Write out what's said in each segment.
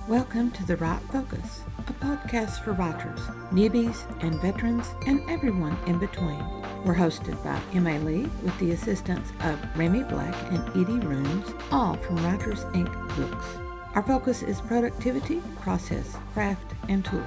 Welcome to The Right Focus, a podcast for writers, newbies, and veterans, and everyone in between. We're hosted by Emma Lee with the assistance of Remy Black and Edie Rooms, all from Writers Inc. Books. Our focus is productivity, process, craft, and tools.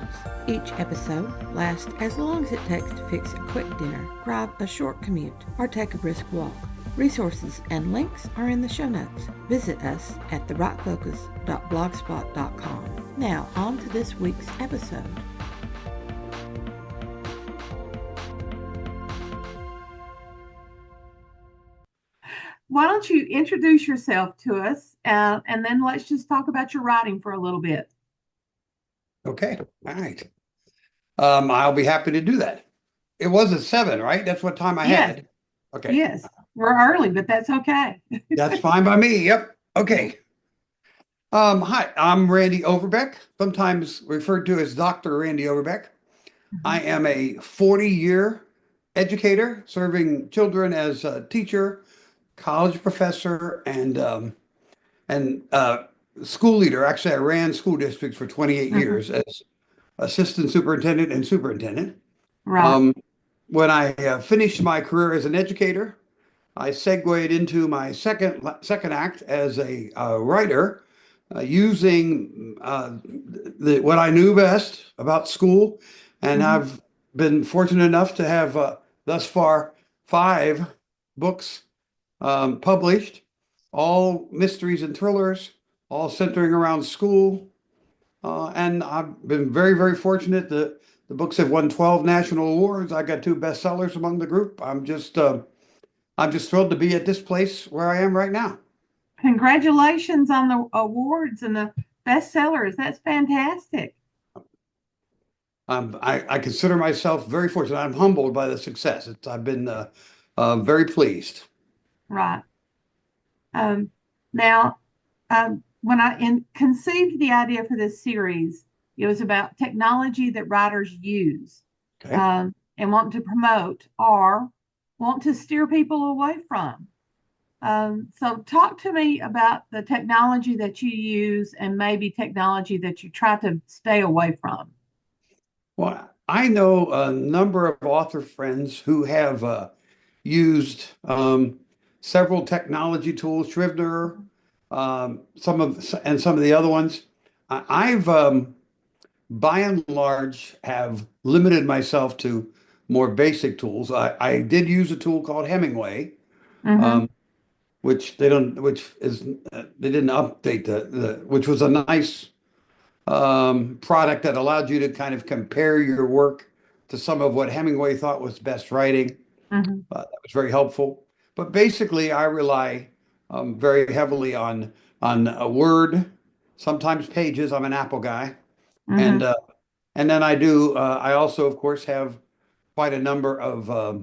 Each episode lasts as long as it takes to fix a quick dinner, drive a short commute, or take a brisk walk. Resources and links are in the show notes. Visit us at therightfocus.blogspot.com. Now, on to this week's episode. Why don't you introduce yourself to us, and then let's just talk about your writing for a little bit. Okay, all right. I'll be happy to do that. It was at 7, right? That's what time I had. Okay. Yes, we're early, but that's okay. That's fine by me. Yep. Okay. Hi, I'm Randy Overbeck, sometimes referred to as Dr. Randy Overbeck. I am a 40-year educator serving children as a teacher, college professor, and school leader. Actually, I ran school districts for 28 years as assistant superintendent and superintendent. Right. When I finished my career as an educator, I segued into my second act as a writer, using what I knew best about school, and I've been fortunate enough to have thus far 5 books published, all mysteries and thrillers, all centering around school. And I've been very, very fortunate that the books have won 12 national awards. I got 2 bestsellers among the group. I'm just thrilled to be at this place where I am right now. Congratulations on the awards and the bestsellers. That's fantastic. I consider myself very fortunate. I'm humbled by the success. I've been very pleased. Right. Now, when I conceived the idea for this series, it was about technology that writers use, Okay. and want to promote or want to steer people away from. So talk to me about the technology that you use and maybe technology that you try to stay away from. Well, I know a number of author friends who have used several technology tools, Scrivener, some of the other ones. I've by and large have limited myself to more basic tools. I did use a tool called Hemingway, which they don't, which is they didn't update which was a nice product that allowed you to kind of compare your work to some of what Hemingway thought was best writing. That was very helpful. But basically, I rely very heavily on Word, sometimes Pages. I'm an Apple guy, and then I also, of course, have quite a number of I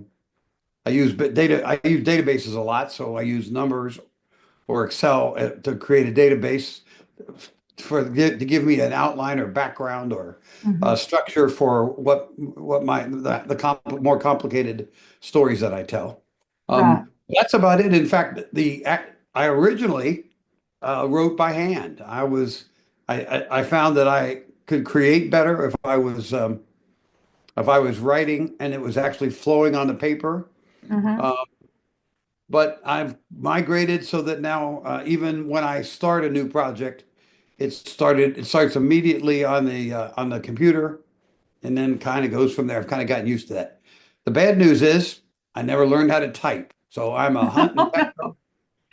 use databases a lot, so I use Numbers or Excel to create a database to give me an outline or background or structure for what more complicated stories that I tell. Right. That's about it. In fact, I originally wrote by hand. I found that I could create better if I was writing and it was actually flowing on the paper. Uh, but I've migrated so that now, even when I start a new project, it starts immediately on the computer, and then kind of goes from there. I've kind of gotten used to that. The bad news is I never learned how to type, so I'm a hunt and peck,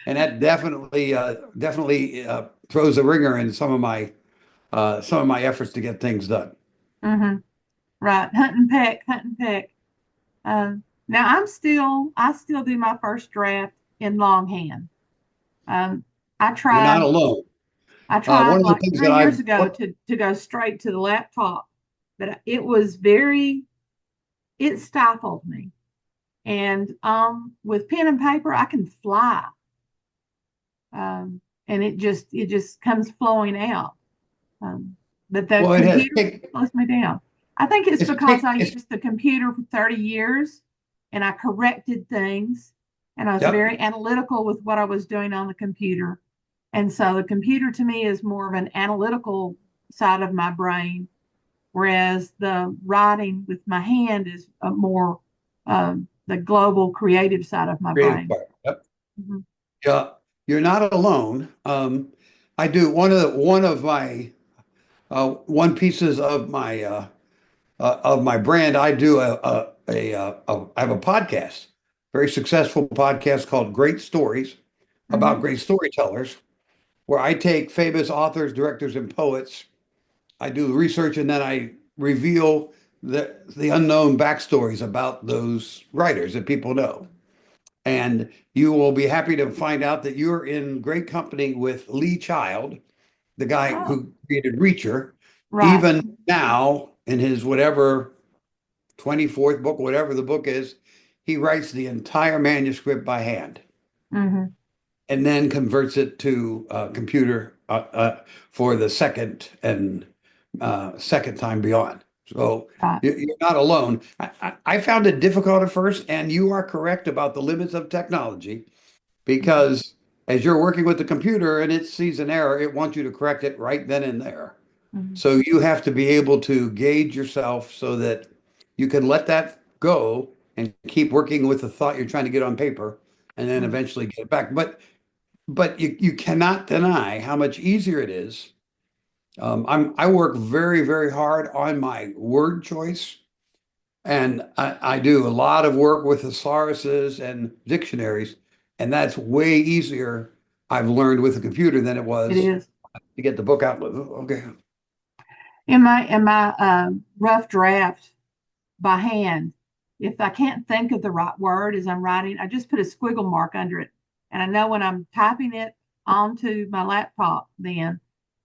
and that definitely throws a ringer in some of my efforts to get things done. Right. Hunt and peck, hunt and peck. Now I still do my first draft in longhand. Um, I You're not tried alone. I One tried of the like things that 3 years I've ago to go straight to the laptop, but it stifled me. And with pen and paper, I can fly. And it just comes flowing out. But the well, it has computer slows me down. I think it's because I it's used the computer for 30 years and I corrected things and I was yep. very analytical with what I was doing on the computer. And so the computer to me is more of an analytical side of my brain, whereas the writing with my hand is more the global creative side of my Creative brain. part. Yep. Hmm. Yeah, you're not alone. I do one of my one pieces of my brand. I do I have a podcast, very successful podcast called Great Stories about Hmm. great storytellers, where I take famous authors, directors, and poets. I do the research and then I reveal the unknown backstories about those writers that people know. And you will be happy to find out that you're in great company with Lee Child, the guy Oh, who created Reacher. right. Even now, in his whatever 24th book, whatever the book is, he writes the entire manuscript by hand Hmm. and then converts it to computer for the second time beyond. So Right. you're not alone. I found it difficult at first, and you are correct about the limits of technology because as you're working with the computer and it sees an error, it wants you to correct it right then and there. Hmm. So you have to be able to gauge yourself so that you can let that go and keep working with the thought you're trying to get on paper and then Hmm. eventually get it back. But you cannot deny how much easier it is. I work very, very hard on my word choice, and I do a lot of work with thesauruses and dictionaries, and that's way easier, I've learned, with a computer than it It was is. to get the book out. Okay. In my rough draft by hand, if I can't think of the right word as I'm writing, I just put a squiggle mark under it. And I know when I'm typing it onto my laptop, then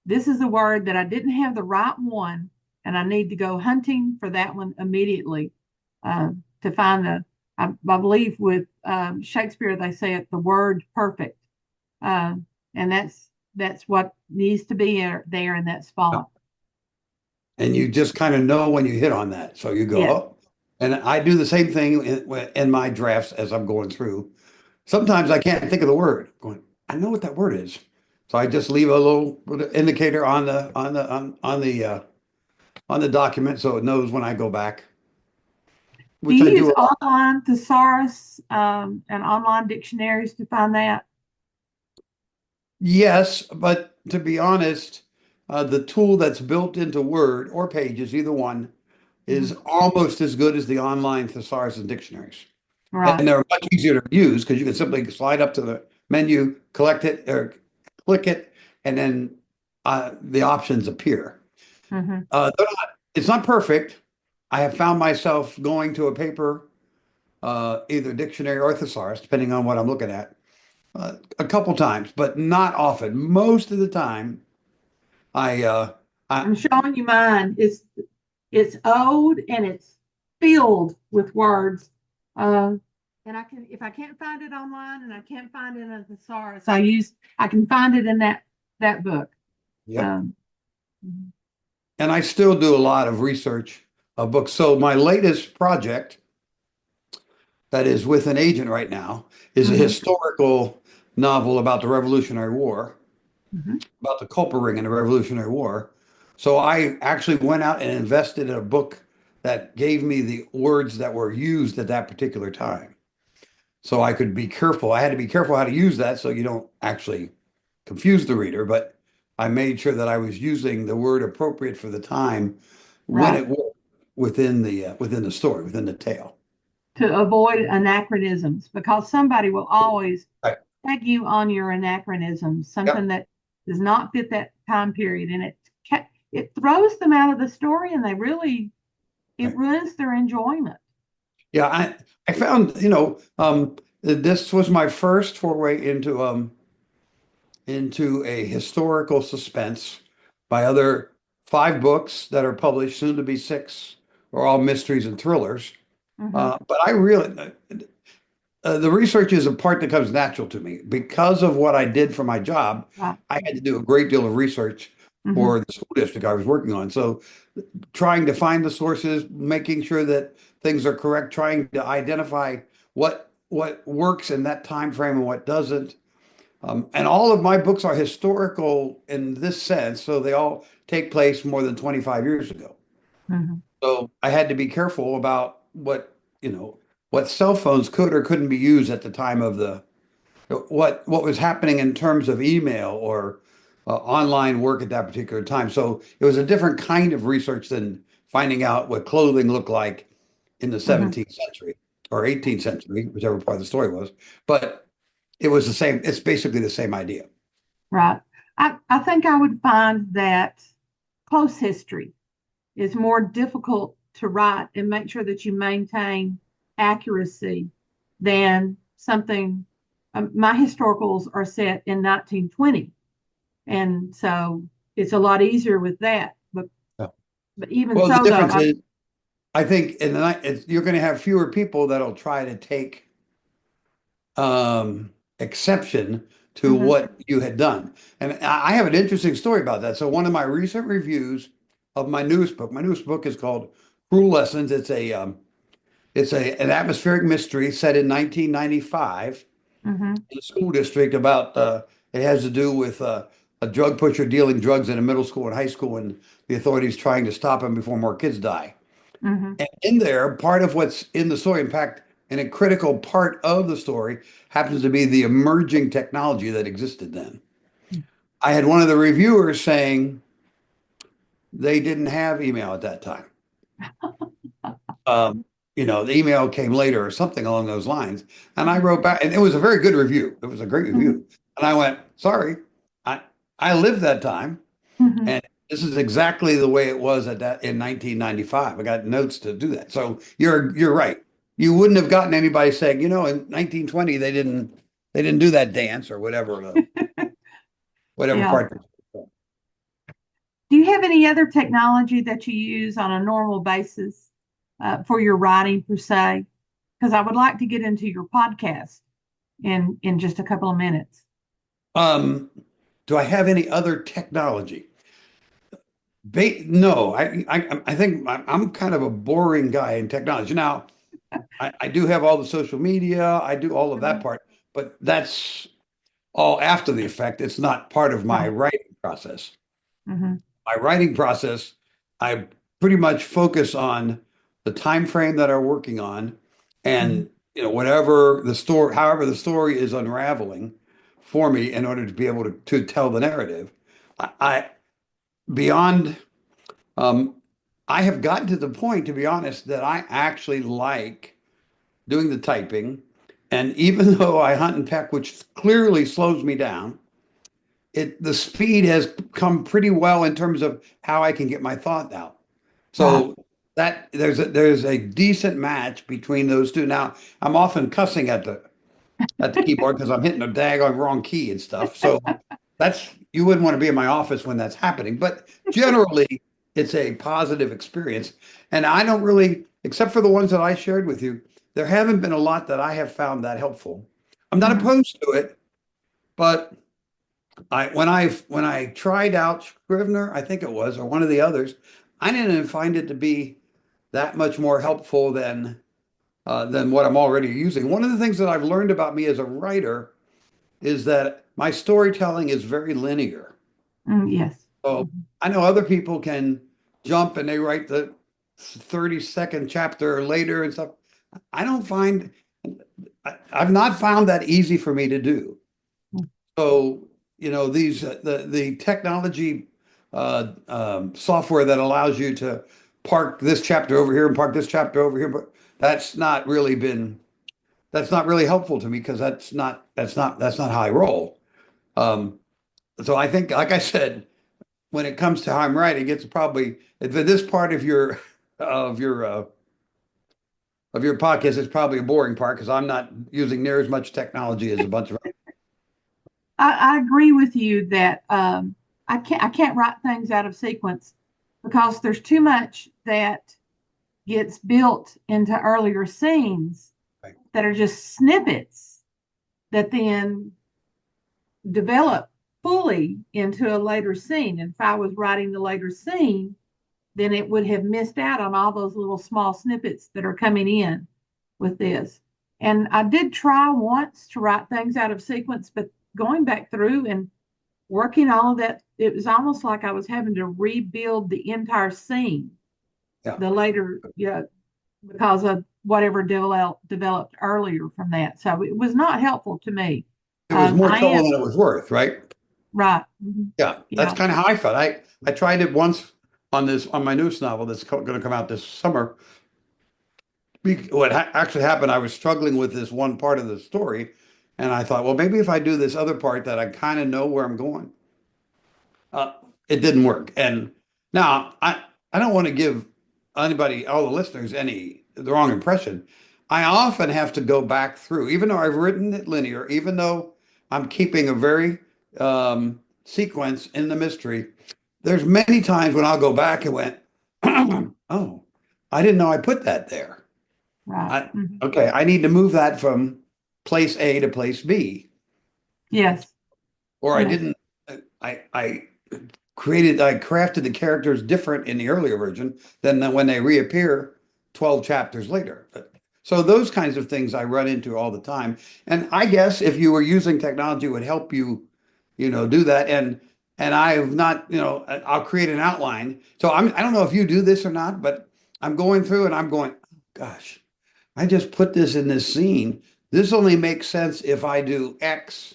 this is the word that I didn't have the right one, and I need to go hunting for that one immediately to find I believe with Shakespeare, they say it the word perfect. And that's what needs to be there in that spot. And you just kind of know when you hit on that. So you go, Yeah. oh, and I do the same thing in my drafts as I'm going through. Sometimes I can't think of the word. Going, I know what that word is. So I just leave a little indicator on the document so it knows when I go back, Do which you I do use a lot. online thesaurus and online dictionaries to find that? Yes, but to be honest, the tool that's built into Word or Pages, either one, is Mhm. almost as good as the online thesaurus and dictionaries. Right. And they're much easier to use because you can simply slide up to the menu, collect it, or click it, and then the options appear. Hmm. It's not perfect. I have found myself going to a paper, either dictionary or thesaurus, depending on what I'm looking at, a couple times, but not often. Most of the time, I, uh, I I'm showing you mine. It's old and it's filled with words. Uh, and I can if I can't find it online and I can't find it in a thesaurus, I can find it in that book. yep. Um, And I still do a lot of research of books. So my latest project that is with an agent right now is a mhm, historical novel about the Revolutionary War, mhm. about the Culper Ring in the Revolutionary War. So I actually went out and invested in a book that gave me the words that were used at that particular time. So I could be careful. I had to be careful how to use that so you don't actually confuse the reader, but I made sure that I was using the word appropriate for the time when Right. it worked within the story, within the tale. To avoid anachronisms because somebody will always Right. tag you on your anachronisms, something Yep. that does not fit that time period, and it throws them out of the story, and it Right. ruins their enjoyment. Yeah, I found, this was my first foray into a historical suspense by other five books that are published, soon to be six, are all mysteries and thrillers. Hmm. But I really, the research is a part that comes natural to me because of what I did for my job. Right. I had to do a great deal of research Hmm. for the school district I was working on. So trying to find the sources, making sure that things are correct, trying to identify what works in that time frame and what doesn't. And all of my books are historical in this sense, so they all take place more than 25 years ago. Mhm. So I had to be careful about what cell phones could or couldn't be used at the time of what was happening in terms of email or online work at that particular time. So it was a different kind of research than finding out what clothing looked like in the Mhm. 17th century or 18th century, whichever part of the story was. But it was the same. It's basically the same idea. Right. I think I would find that close history is more difficult to write and make sure that you maintain accuracy than something. My historicals are set in 1920, and so it's a lot easier with that. Yeah. But even Well, the so, though, difference is, I think you're going to have fewer people that'll try to take exception to Mhm. what you had done. And I have an interesting story about that. So one of my recent reviews of my newest book is called Cruel Lessons. It's an atmospheric mystery set in 1995 Mhm. in a school district about it has to do with a drug pusher dealing drugs in a middle school and high school and the authorities trying to stop him before more kids die. Mhm. And in there, part of what's in the story, in fact, and a critical part of the story happens to be the emerging technology that existed then. I had one of the reviewers saying they didn't have email at that time. The email came later or something along those lines. And I Mhm. wrote back, and it was a very good review. It was a great Mhm. review. And I went, sorry, I I lived that time. Mhm. And this is exactly the way it was at that in 1995. I got notes to do that. So you're right. You wouldn't have gotten anybody saying, in 1920 they didn't do that dance or whatever whatever Yeah. part. Do you have any other technology that you use on a normal basis for your writing per se? Because I would like to get into your podcast in just a couple of minutes. Um, do I have any other technology? No, I think I'm kind of a boring guy in technology. Now, I do have all the social media, I do all of that Mhm. part, but that's all after the effect. It's not part of my Right. writing process. Hmm. My writing process, I pretty much focus on the time frame that I'm working on, Hmm. and whatever the story, however the story is unraveling for me in order to be able to tell the narrative. I beyond um, I have gotten to the point, to be honest, that I actually like doing the typing. And even though I hunt and peck, which clearly slows me down, the speed has come pretty well in terms of how I can get my thought out. Right. So that there's a decent match between those two. Now I'm often cussing at the keyboard because I'm hitting a daggone wrong key and stuff. So you wouldn't want to be in my office when that's happening. But generally, it's a positive experience. And I don't really, except for the ones that I shared with you, there haven't been a lot that I have found that helpful. I'm not Hmm. opposed to it, but when I tried out Scrivener, I think it was, or one of the others, I didn't find it to be that much more helpful than what I'm already using. One of the things that I've learned about me as a writer is that my storytelling is very linear. Yes. So I know other people can jump and they write the 30-second chapter later and stuff. I don't find, I've not found that easy for me to do. So, these the technology software that allows you to park this chapter over here and park this chapter over here, but that's not really been that's not really helpful to me because that's not how I roll. Um, so I think, like I said, when it comes to how I'm writing, it's probably this part of your uh, of your podcast is probably a boring part because I'm not using near as much technology as a bunch of. I agree with you that I can't write things out of sequence because there's too much that gets built into earlier scenes Right. that are just snippets that then develop fully into a later scene. And if I was writing the later scene, then it would have missed out on all those little small snippets that are coming in with this. And I did try once to write things out of sequence, but going back through and working all of that, it was almost like I was having to rebuild the entire scene. Yeah. The later, yeah, because of whatever developed earlier from that. So it was not helpful to me. It was more I trouble am than it was worth, right? right. Yeah, that's Yeah. kind of how I felt. I tried it once on my newest novel that's going to come out this summer. What actually happened, I was struggling with this one part of the story, and I thought, well, maybe if I do this other part that I kind of know where I'm going, uh, it didn't work. And now I don't want to give anybody, all the listeners, the wrong impression. I often have to go back through, even though I've written it linear, even though I'm keeping a very sequence in the mystery. There's many times when I'll go back and went, oh, I didn't know I put that there. Right. I, okay, I need to move that from place A to place B. Yes. Or I Yes. didn't, I crafted the characters different in the earlier version than when they reappear 12 chapters later. So those kinds of things I run into all the time. And I guess if you were using technology, it would help you, do that. And I have not, I'll create an outline. So I don't know if you do this or not, but I'm going through and I'm going, oh, gosh, I just put this in this scene. This only makes sense if I do X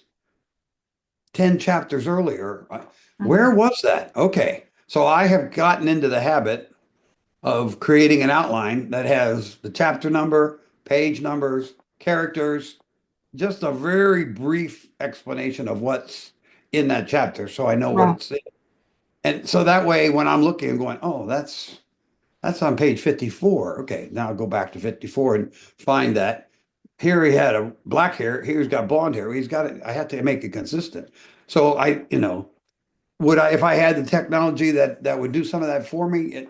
10 chapters earlier. Where was that? Okay. So I have gotten into the habit of creating an outline that has the chapter number, page numbers, characters, just a very brief explanation of what's in that chapter so I know what Right. it's in. And so that way when I'm looking and going, oh, that's on page 54. Okay, now I'll go back to 54 and find that. Here he had a black hair, here's got blonde hair. He's got it. I had to make it consistent. So would I, if I had the technology that would do some of that for me,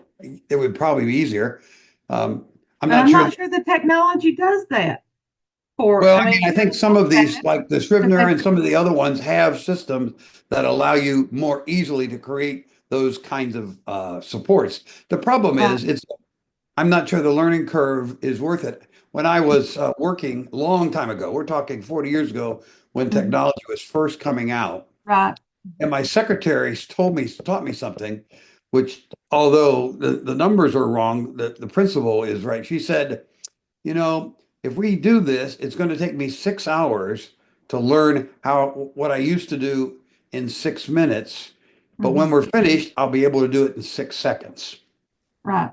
it would probably be easier. I'm But not I'm sure. not sure the technology does that for, Well, I I mean, mean, I you think can some look of at these, it, like the but Scrivener they, and some of the other ones, have systems that allow you more easily to create those kinds of supports. The problem right. is, I'm not sure the learning curve is worth it. When I was working a long time ago, we're talking 40 years ago, when Mhm. technology was first coming out, Right. and my secretary taught me something, which although the numbers are wrong, the principle is right. She said, if we do this, it's going to take me 6 hours to learn what I used to do in 6 minutes. But when Mhm. we're finished, I'll be able to do it in 6 seconds. Right.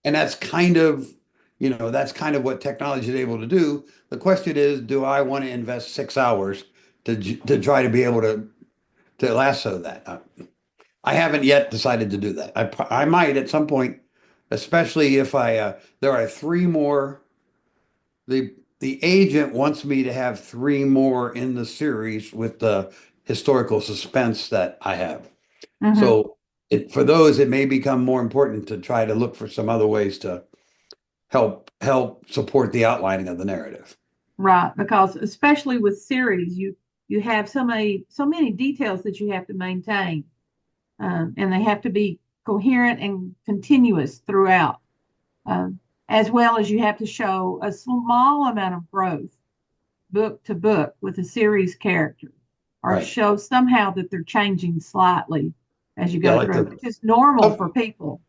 And that's kind of what technology is able to do. The question is, do I want to invest 6 hours to try to be able to lasso that? I haven't yet decided to do that. I might at some point, especially if there are three more. The agent wants me to have three more in the series with the historical suspense that I have. Hmm. So for those, it may become more important to try to look for some other ways to help support the outlining of the narrative. Right. Because especially with series, you have so many details that you have to maintain, and they have to be coherent and continuous throughout, um, as well as you have to show a small amount of growth book to book with a series character, or Right. show somehow that they're changing slightly as you Yeah, go like through, which is normal some, for people.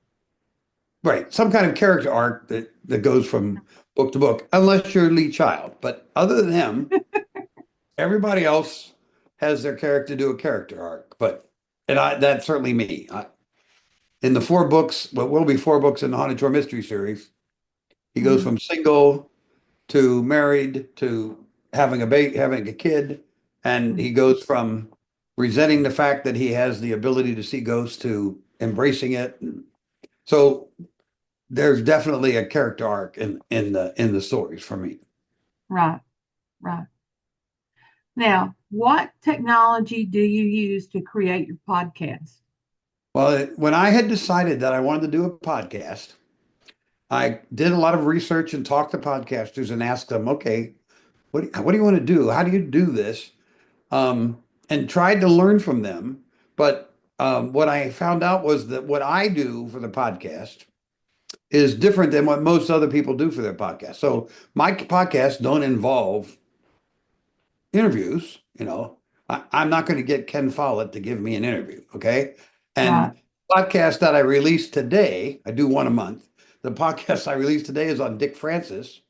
right, some kind of character arc that goes from book to book, unless you're Lee Child. But other than him, everybody else has their character do a character arc. That's certainly me. In the four books, what will be four books in the Haunted Shore Mystery Series, he goes Mhm. from single to married to having a kid, and he goes from resenting the fact that he has the ability to see ghosts to embracing it. So there's definitely a character arc in the stories for me. Right, right. Now, what technology do you use to create your podcast? Well, when I had decided that I wanted to do a podcast, I did a lot of research and talked to podcasters and asked them, okay, what do you want to do? How do you do this? And tried to learn from them. But what I found out was that what I do for the podcast is different than what most other people do for their podcast. So my podcasts don't involve interviews. I'm not going to get Ken Follett to give me an interview. Okay. Right. And podcast that I released today, I do one a month. The podcast I released today is on Dick Francis,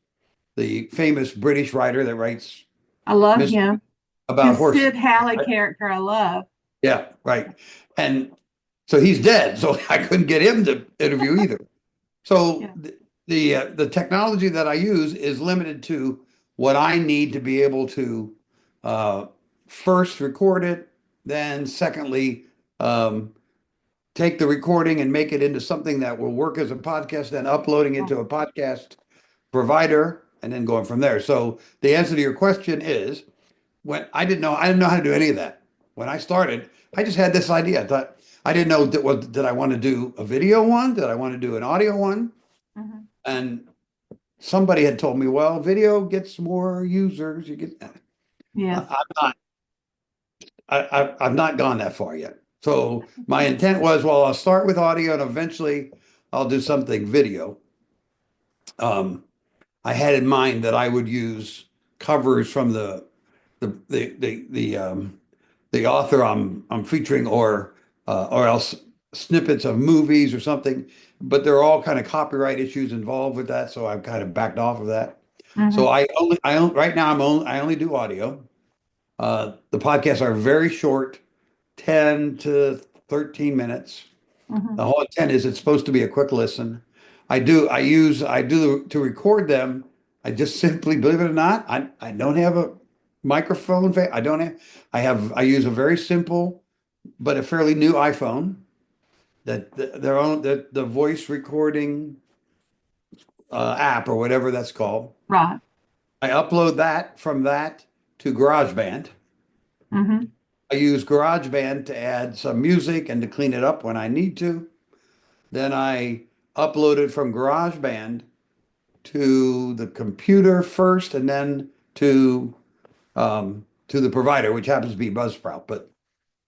the famous British writer that writes I love mystery him. about His horses. Sid Halley Right? character, I love. Yeah, right. And so he's dead, so I couldn't get him to interview either. So Yeah. the technology that I use is limited to what I need to be able to uh, first record it, then secondly take the recording and make it into something that will work as a podcast, then uploading it to a podcast provider, and then going from there. So the answer to your question is when I didn't know how to do any of that. When I started, I just had this idea. I thought I didn't know did I want to do a video one? Did I want to do an audio one? Mm-hmm. And somebody had told me, well, video gets more users. You get, Yes. I'm not, I've not gone that far yet. So my intent was, well, I'll start with audio and eventually I'll do something video. Um, I had in mind that I would use covers from the author I'm featuring, or else snippets of movies or something. But there are all kind of copyright issues involved with that, so I've kind of backed off of that. So Mm-hmm. I only right now I only do audio. The podcasts are very short, 10 to 13 minutes. Mm-hmm. The whole intent is it's supposed to be a quick listen. I do to record them. I just simply, believe it or not, I don't have a microphone. I don't have, I use a very simple, but a fairly new iPhone that their own, the voice recording app or whatever that's called. Right. I upload that from that to GarageBand. Mm-hmm. I use GarageBand to add some music and to clean it up when I need to. Then I upload it from GarageBand to the computer first, and then to the provider, which happens to be Buzzsprout. But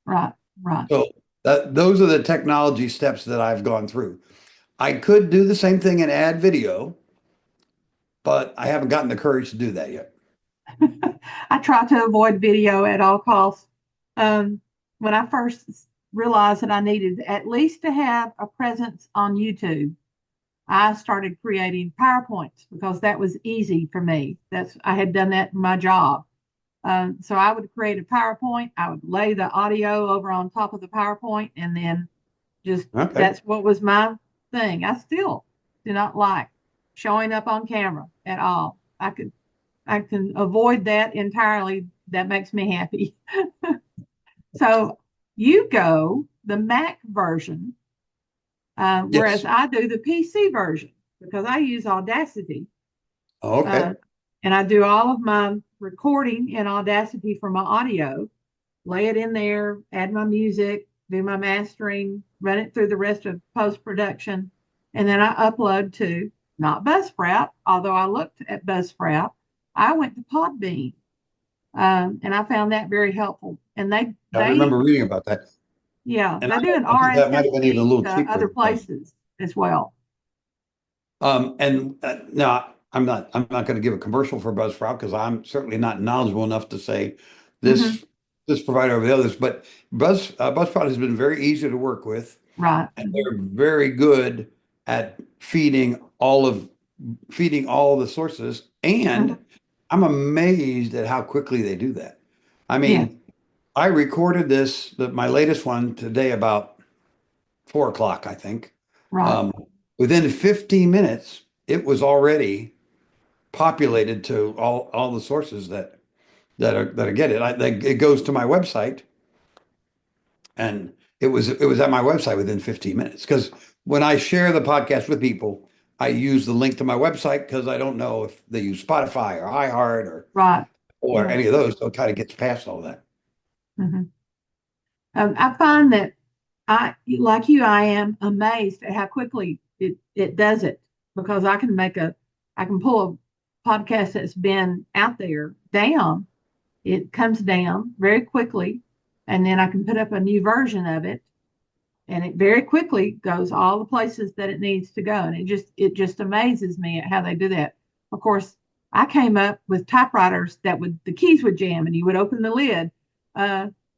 Right. Right. so those are the technology steps that I've gone through. I could do the same thing and add video, but I haven't gotten the courage to do that yet. I try to avoid video at all costs. Um, when I first realized that I needed at least to have a presence on YouTube, I started creating PowerPoints because that was easy for me. I had done that in my job. So I would create a PowerPoint. I would lay the audio over on top of the PowerPoint, and then just Okay. that's what was my thing. I still do not like showing up on camera at all. I can avoid that entirely. That makes me happy. So you go the Mac version, whereas Yes. I do the PC version because I use Audacity. Okay. Uh, and I do all of my recording in Audacity for my audio, lay it in there, add my music, do my mastering, run it through the rest of post production, and then I upload to not Buzzsprout, although I looked at Buzzsprout. I went to Podbean, and I found that very helpful. And I remember reading about that. yeah, And they do an I think that might have been even a RSS feed little to cheaper other than Buzz. places as well. And no, I'm not going to give a commercial for Buzzsprout because I'm certainly not knowledgeable enough to say Mm-hmm. this this provider over the others. But Buzzsprout has been very easy to work with, Right. and Mm-hmm. they're very good at feeding all of the sources. Mm-hmm. And I'm amazed at how quickly they do that. I Yes. mean, I recorded my latest one today about 4 o'clock, I think. Right. Um, Within 15 minutes, it was already populated to all the sources that are get it. It goes to my website, and it was at my website within 15 minutes. Because when I share the podcast with people, I use the link to my website because I don't know if they use Spotify or iHeart Right. or Yeah. any of those. So it kind of gets past all that. Mm-hmm. I find that like you, I am amazed at how quickly it does it because I can pull a podcast that's been out there down. It comes down very quickly, and then I can put up a new version of it, and it very quickly goes all the places that it needs to go. And it just amazes me at how they do that. Of course, I came up with typewriters that the keys would jam, and you would open the lid.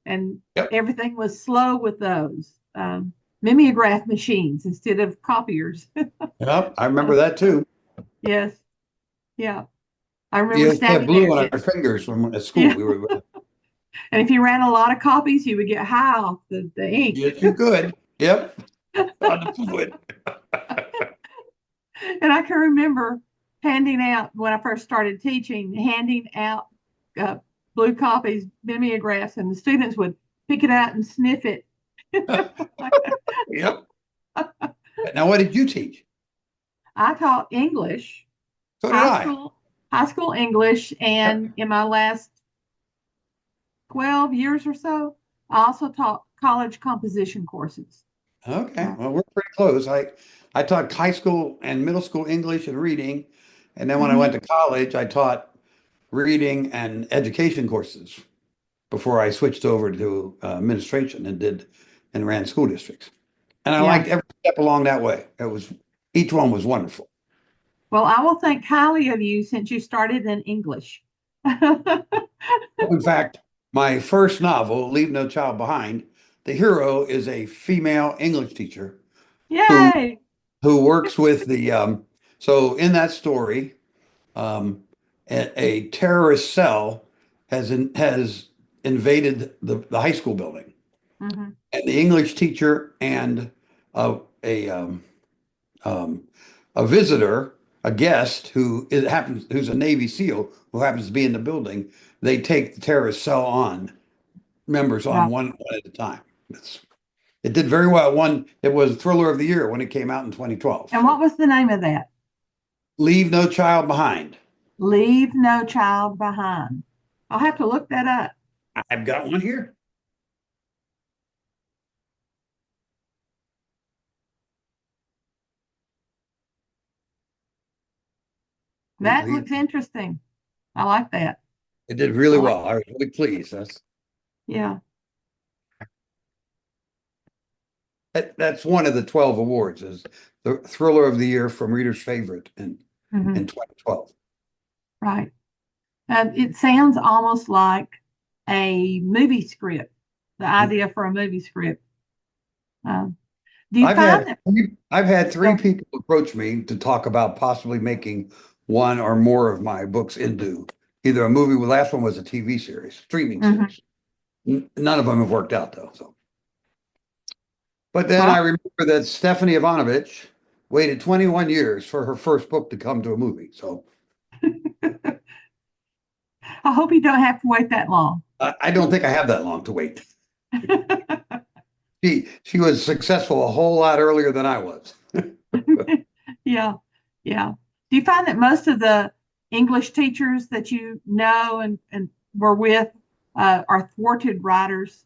and Yep. everything was slow with those mimeograph machines instead of copiers. Yep. I remember that too. Yes, yeah. I remember You have standing there. blue on our fingers from at school. Yeah, We were, and if you ran a lot of copies, you would get high off the ink. yes, you could. Yep. On the fluid. And I can remember handing out when I first started teaching, handing out uh, blue copies, mimeographs, and the students would pick it out and sniff it. Yep. Now, what did you teach? I taught English, So did high I. school, high school English, Yep. and in my last 12 years or so, I also taught college composition courses. Okay. Uh, Well, we're pretty close. I taught high school and middle school English and reading. And then when I mhm. went to college, I taught reading and education courses before I switched over to administration and did and ran school districts. And I Yeah. liked every step along that way. Each one was wonderful. Well, I will think highly of you since you started in English. In fact, my first novel, Leave No Child Behind, the hero is a female English teacher who Yay! who works with the so in that story, a terrorist cell has invaded the high school building, Hmm. and the English teacher and a a um, um, a visitor, a guest who's a Navy SEAL who happens to be in the building, they take the terrorist cell on members on Right. one at a time. It did very well. It was Thriller of the Year when it came out in 2012. And what So was the name of that? Leave No Child Behind. Leave No Child Behind. I'll have to look that up. I've got one here. That looks interesting. I like that. It did really I like, well. I was really pleased. yeah. That's one of the 12 awards is the Thriller of the Year from Reader's Favorite in Hmm. 2012. Right. It sounds almost like a movie script, the idea for a movie script. Um, do you find that? I've had three Go. people approach me to talk about possibly making one or more of my books into either a movie. The last one was a TV series, streaming Hmm. series. None of them have worked out though. So, but then Well, I remember that Stephanie Ivanovich waited 21 years for her first book to come to a movie. So I hope you don't have to wait that long. I don't think I have that long to wait. She was successful a whole lot earlier than I was. Yeah, yeah. Do you find that most of the English teachers that you know and were with are thwarted writers?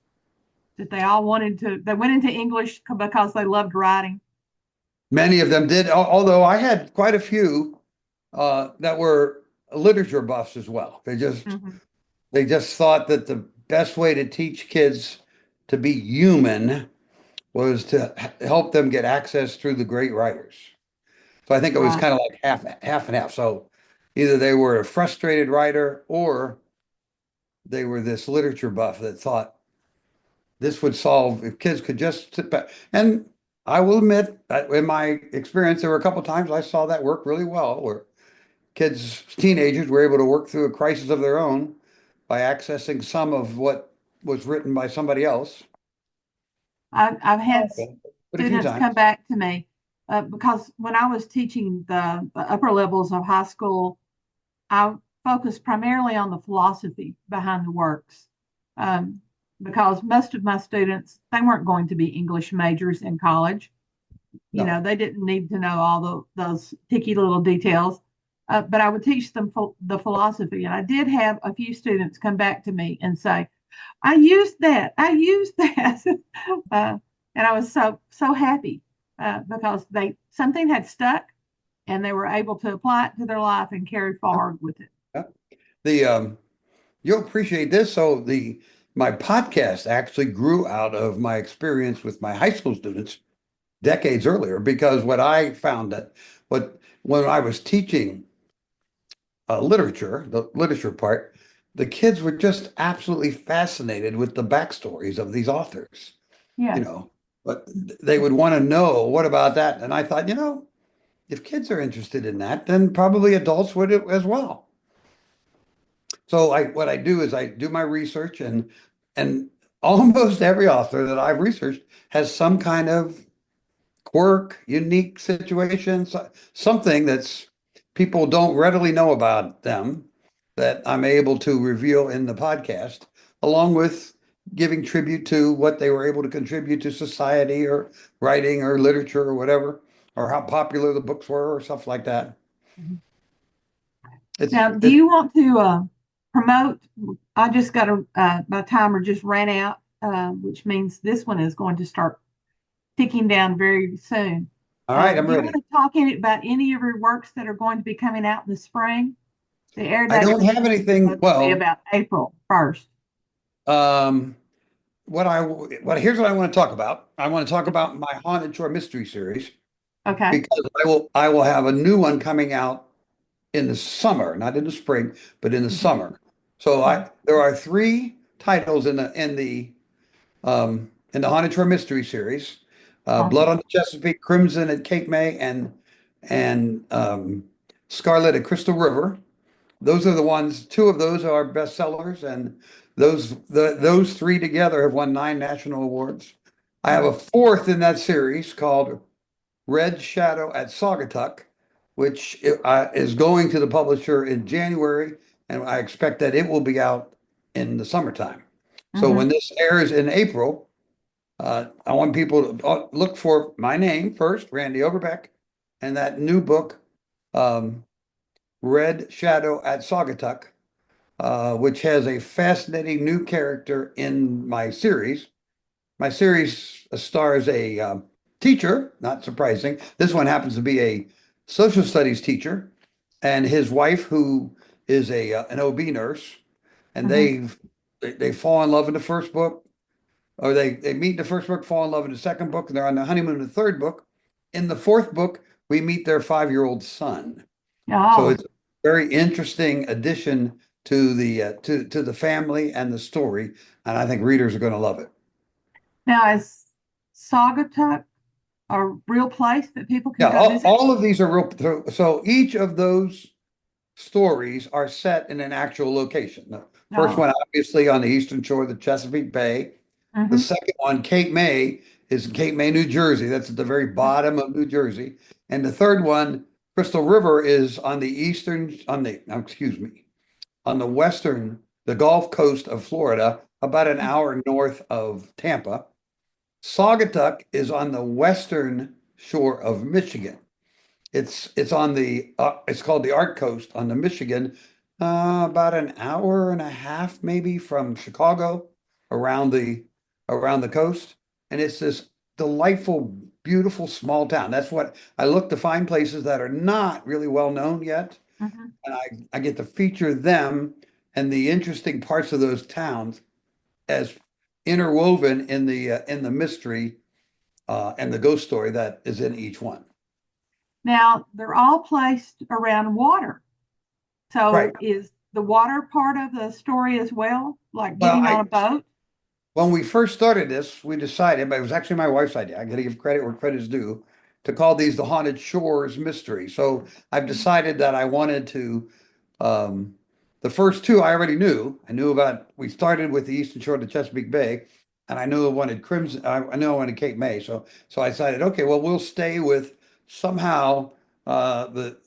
That they all they went into English because they loved writing? Many of them did, although I had quite a few that were literature buffs as well. Hmm. They just thought that the best way to teach kids to be human was to help them get access through the great writers. So I think it was Right. kind of like half and half. So either they were a frustrated writer or they were this literature buff that thought this would solve if kids could just sit back. And I will admit, that in my experience, there were a couple of times I saw that work really well, where teenagers were able to work through a crisis of their own by accessing some of what was written by somebody else. I've had Okay. But a few students come times. back to me because when I was teaching the upper levels of high school, I focused primarily on the philosophy behind the works. Um, because most of my students, they weren't going to be English majors in college. You know, No. they didn't need to know all those picky little details. But I would teach them the philosophy. And I did have a few students come back to me and say, I used that. I used that. uh, and I was so happy because something had stuck and they were able to apply it to their life and carry forward with it. Yeah. The You'll appreciate this. So the my podcast actually grew out of my experience with my high school students decades earlier, because what I found that what when I was teaching literature, the literature part, the kids were just absolutely fascinated with the backstories of these authors, you Yes. know, but they would want to know, what about that? And I thought, if kids are interested in that, then probably adults would as well. So what I do is I do my research, and almost every author that I've researched has some kind of quirk, unique situation, something that's people don't readily know about them that I'm able to reveal in the podcast, along with giving tribute to what they were able to contribute to society or writing or literature or whatever, or how popular the books were or stuff like that. Mhm. It's Now, do it you want to promote? I just got my timer just ran out, which means this one is going to start ticking down very soon. all right, I'm Do you want ready. to talk about any of your works that are going to be coming out in the spring? The air I date don't for have this is anything. supposed to be Well, about April 1st. um, here's what I want to talk about. I want to talk about my Haunted Shore Mystery Series, Okay. because I will have a new one coming out in the summer, not in the spring, but in the Mhm. summer. So Mhm. there are three titles in the Haunted Shore Mystery Series: Blood Awesome. on the Chesapeake, Crimson at Cape May, and Scarlet at Crystal River. Those are the ones. Two of those are bestsellers, and those three together have won 9 national awards. I have a fourth in that series called Red Shadow at Saugatuck, which is going to the publisher in January, and I expect that it will be out in the summertime. So Mm-hmm. when this airs in April, I want people to look for my name first, Randy Overbeck, and that new book, um, Red Shadow at Saugatuck, which has a fascinating new character in my series. My series stars a teacher, not surprising. This one happens to be a social studies teacher, and his wife, who is an OB nurse, and Mm-hmm. they fall in love in the first book, or they meet in the first book, fall in love in the second book, and they're on the honeymoon in the third book. In the fourth book, we meet their 5-year-old son. So Oh, it's a very interesting addition to the family and the story, and I think readers are going to love it. now is Saugatuck a real place that people can Yeah, go visit? all of these are real. So each of those stories are set in an actual location. The first Oh. one, obviously, on the eastern shore of the Chesapeake Bay. The Mm-hmm. second one, Cape May, is in Cape May, New Jersey. That's at the very bottom of New Jersey. And the third one, Crystal River, is on the excuse me, on the western, the Gulf Coast of Florida, about an hour north of Tampa. Saugatuck is on the western shore of Michigan. It's on it's called the Art Coast on the Michigan, about an hour and a half maybe from Chicago, around the coast, and it's this delightful, beautiful small town. That's what I look to find, places that are not really well known yet, Mm-hmm. and I get to feature them and the interesting parts of those towns as interwoven in the mystery and the ghost story that is in each one. Now they're all placed around water. Right. So is the water part of the story as well, like Well, getting on I a boat? when we first started this, we decided, but it was actually my wife's idea. I got to give credit where credit's due, to call these the Haunted Shores Mystery. So I've decided that I wanted to. Um, the first two I already knew. I knew about. We started with the eastern shore of the Chesapeake Bay, and I knew I wanted Crimson. I knew I wanted Cape May. So I decided, okay, well, we'll stay with somehow the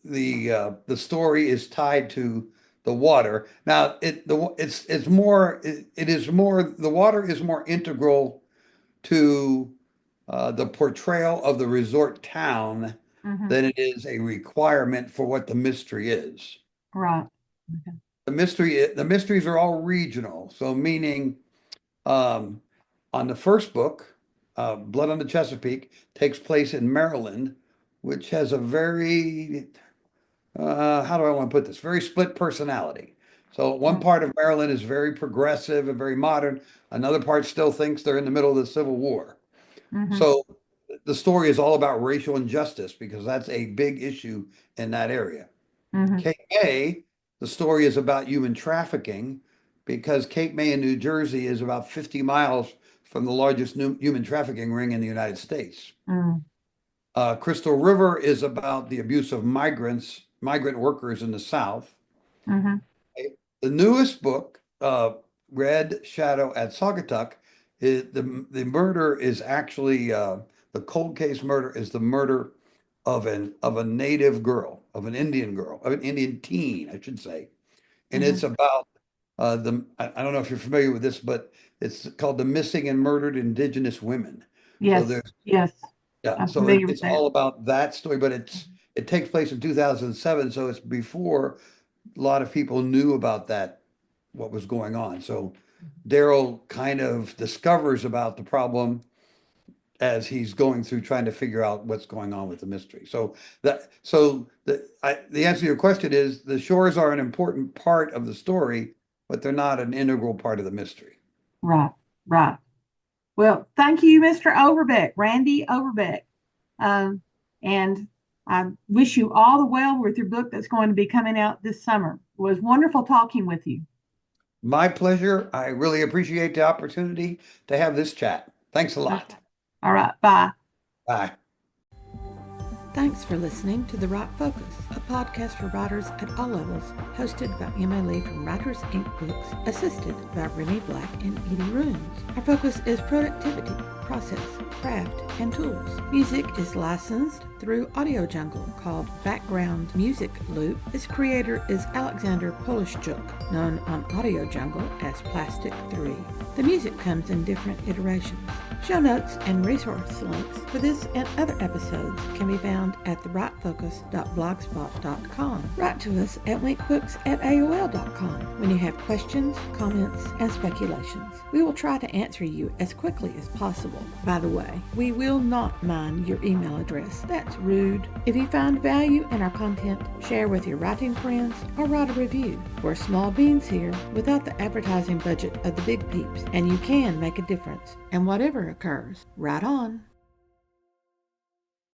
story is tied to the water. Now it's more it is more the water is more integral to the portrayal of the resort town Mm-hmm. than it is a requirement for what the mystery is. Right. Okay. The mysteries are all regional, so meaning um, on the first book, Blood on the Chesapeake takes place in Maryland, which has a very how do I want to put this? Very split personality. So one part of Maryland is very progressive and very modern. Another part still thinks they're in the middle of the Civil War. Mm-hmm. So the story is all about racial injustice because that's a big issue in that area. Mm-hmm. KA, the story is about human trafficking, because Cape May in New Jersey is about 50 miles from the largest human trafficking ring in the United States. Mm. Crystal River is about the abuse of migrant workers in the South. Mm-hmm. The newest book, Red Shadow at Saugatuck, the murder is actually the cold case murder is the murder of a native girl, of an Indian girl, of an Indian teen, I should say, and Mm-hmm. it's about I don't know if you're familiar with this, but it's called the Missing and Murdered Indigenous Women. So Yes, there's yes, yeah, I'm so familiar with it's that. all about that story, but it takes place in 2007, so it's before a lot of people knew about that, what was going on. So Daryl kind of discovers about the problem as he's going through trying to figure out what's going on with the mystery. The answer to your question is the shores are an important part of the story, but they're not an integral part of the mystery. Right, right. Well, thank you, Mr. Overbeck, Randy Overbeck. Um, and I wish you all the well with your book that's going to be coming out this summer. It was wonderful talking with you. My pleasure. I really appreciate the opportunity to have this chat. Thanks a lot. All right, bye. Bye. Thanks for listening to The Right Focus, a podcast for writers at all levels, hosted by Emma Lee from Writers Inc. Books, assisted by Remy Black and Edie Runes. Our focus is productivity, process, craft, and tools. Music is licensed through Audio Jungle, called Background Music Loop. Its creator is Alexander Polishchuk, known on Audio Jungle as Plastic 3. The music comes in different iterations. Show notes and resource links for this and other episodes can be found at therightfocus.blogspot.com. Write to us at winkbooks@aol.com when you have questions, comments, and speculations. We will try to answer you as quickly as possible. By the way, we will not mind your email address. That's rude. If you find value in our content, share with your writing friends or write a review. We're small beans here without the advertising budget of the big peeps, and you can make a difference. And whatever occurs, write on.